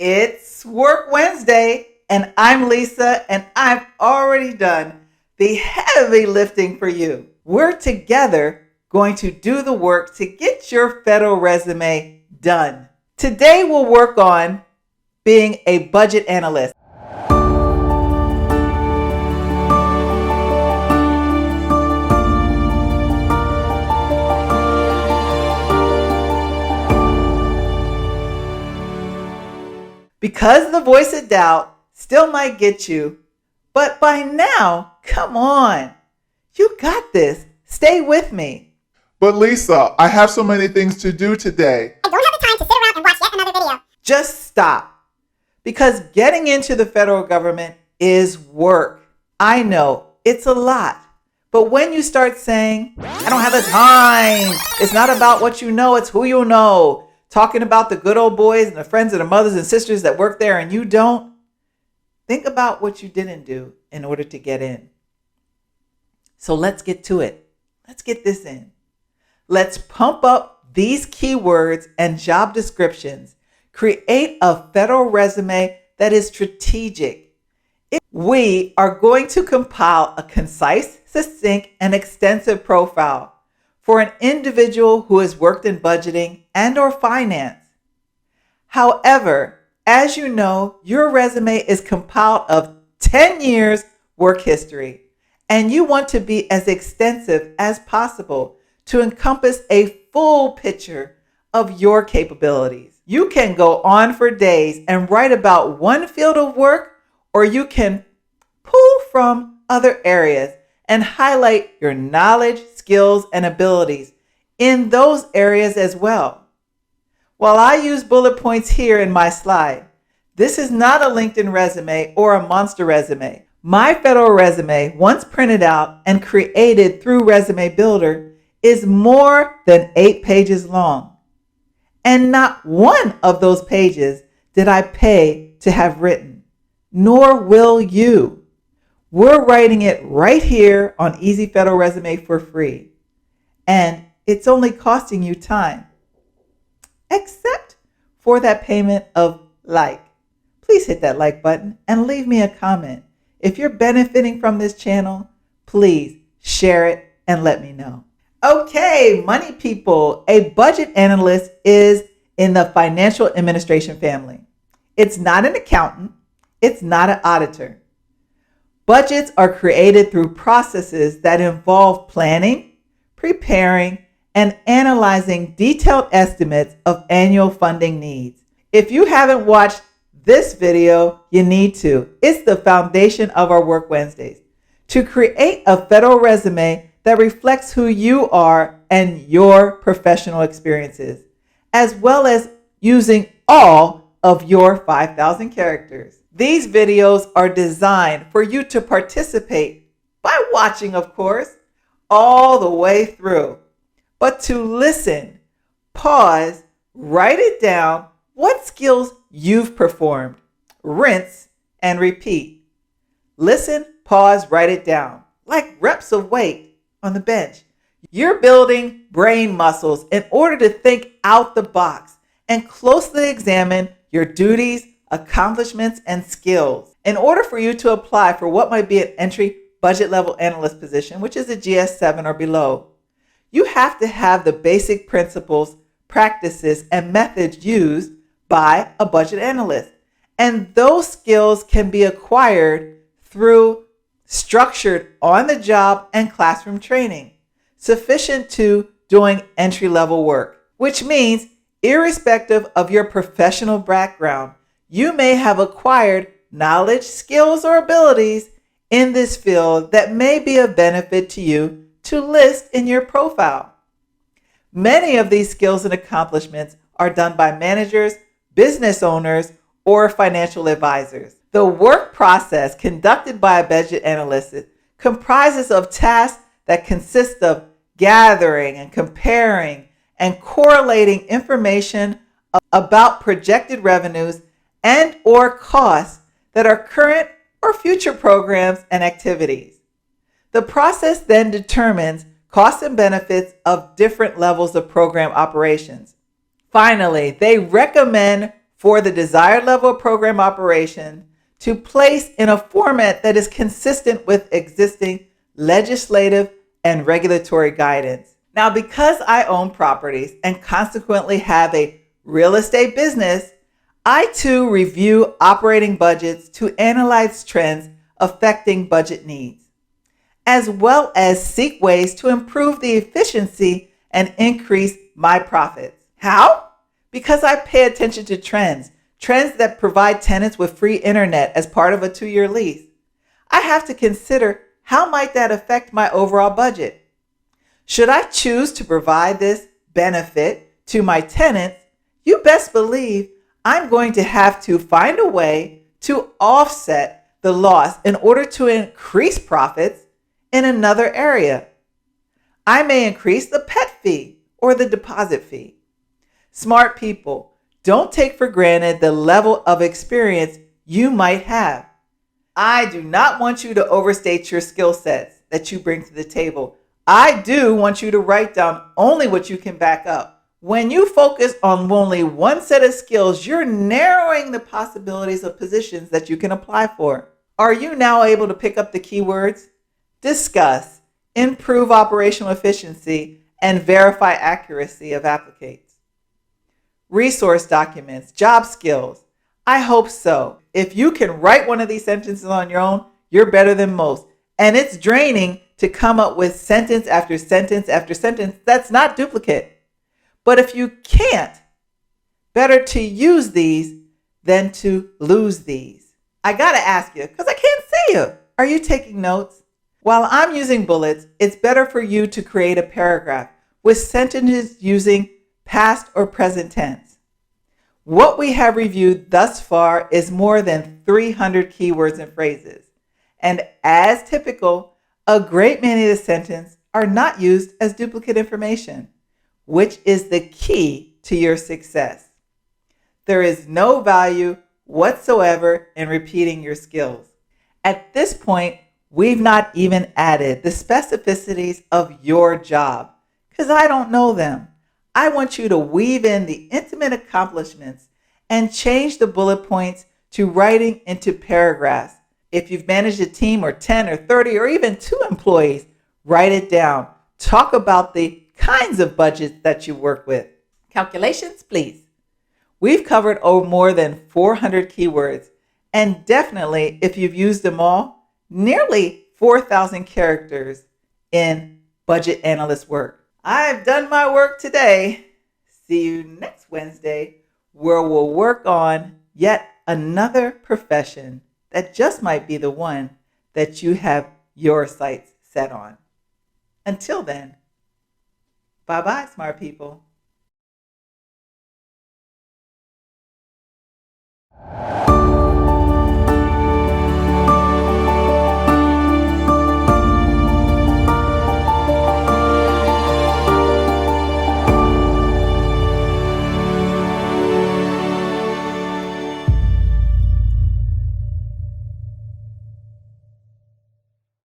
It's Work Wednesday, and I'm Lisa, and I've already done the heavy lifting for you. We're together going to do the work to get your federal resume done. Today we'll work on being a budget analyst. Because the voice of doubt still might get you, but by now, come on. You got this. Stay with me. But Lisa, I have so many things to do today. I don't have the time to sit around and watch yet another video. Just stop. Because getting into the federal government is work. I know, it's a lot. But when you start saying, I don't have the time, it's not about what you know, it's who you know. Talking about the good old boys and the friends and the mothers and sisters that work there and you don't, think about what you didn't do in order to get in. So let's get to it. Let's get this in. Let's pump up these keywords and job descriptions. Create a federal resume that is strategic. We are going to compile a concise, succinct, and extensive profile for an individual who has worked in budgeting and or finance. However, as you know, your resume is compiled of 10 years work history, and you want to be as extensive as possible to encompass a full picture of your capabilities. You can go on for days and write about one field of work, or you can pull from other areas and highlight your knowledge, skills, and abilities in those areas as well. While I use bullet points here in my slide, this is not a LinkedIn resume or a monster resume. My federal resume, once printed out and created through Resume Builder, is more than 8 pages long. And not one of those pages did I pay to have written, nor will you. We're writing it right here on Easy Federal Resume for free. And it's only costing you time. Except for that payment of like. Please hit that like button and leave me a comment. If you're benefiting from this channel, please share it and let me know. Okay, money people, a budget analyst is in the financial administration family. It's not an accountant. It's not an auditor. Budgets are created through processes that involve planning, preparing, and analyzing detailed estimates of annual funding needs. If you haven't watched this video, you need to. It's the foundation of our Work Wednesdays. To create a federal resume that reflects who you are and your professional experiences, as well as using all of your 5,000 characters. These videos are designed for you to participate by watching, of course, all the way through. But to listen, pause, write it down, what skills you've performed, rinse, and repeat. Listen, pause, write it down, like reps of weight on the bench. You're building brain muscles in order to think out the box and closely examine your duties, accomplishments, and skills. In order for you to apply for what might be an entry budget level analyst position, which is a GS7 or below, you have to have the basic principles, practices, and methods used by a budget analyst. And those skills can be acquired through structured on-the-job and classroom training, sufficient to doing entry-level work, which means irrespective of your professional background, you may have acquired knowledge, skills, or abilities in this field that may be of benefit to you to list in your profile. Many of these skills and accomplishments are done by managers, business owners, or financial advisors. The work process conducted by a budget analyst comprises of tasks that consist of gathering and comparing and correlating information about projected revenues and or costs that are current or future programs and activities. The process then determines costs and benefits of different levels of program operations. Finally, they recommend for the desired level of program operation to place in a format that is consistent with existing legislative and regulatory guidance. Now, because I own properties and consequently have a real estate business, I too review operating budgets to analyze trends affecting budget needs, as well as seek ways to improve the efficiency and increase my profits. How? Because I pay attention to trends that provide tenants with free internet as part of a 2-year lease. I have to consider how might that affect my overall budget. Should I choose to provide this benefit to my tenants, you best believe I'm going to have to find a way to offset the loss in order to increase profits in another area. I may increase the pet fee or the deposit fee. Smart people, don't take for granted the level of experience you might have. I do not want you to overstate your skill sets that you bring to the table. I do want you to write down only what you can back up. When you focus on only one set of skills, you're narrowing the possibilities of positions that you can apply for. Are you now able to pick up the keywords? Discuss, improve operational efficiency, and verify accuracy of applicants. Resource documents, job skills. I hope so. If you can write one of these sentences on your own, you're better than most. And it's draining to come up with sentence after sentence after sentence that's not duplicate. But if you can't, better to use these than to lose these. I gotta ask you, because I can't see you. Are you taking notes? While I'm using bullets, it's better for you to create a paragraph with sentences using past or present tense. What we have reviewed thus far is more than 300 keywords and phrases. And as typical, a great many of the sentences are not used as duplicate information, which is the key to your success. There is no value whatsoever in repeating your skills. At this point, we've not even added the specificities of your job, because I don't know them. I want you to weave in the intimate accomplishments and change the bullet points to writing into paragraphs. If you've managed a team or 10 or 30 or even 2 employees, write it down. Talk about the kinds of budgets that you work with. Calculations, please. We've covered more than 400 keywords, and definitely, if you've used them all, nearly 4,000 characters in budget analyst work. I've done my work today. See you next Wednesday, where we'll work on yet another profession that just might be the one that you have your sights set on. Until then, bye-bye, smart people.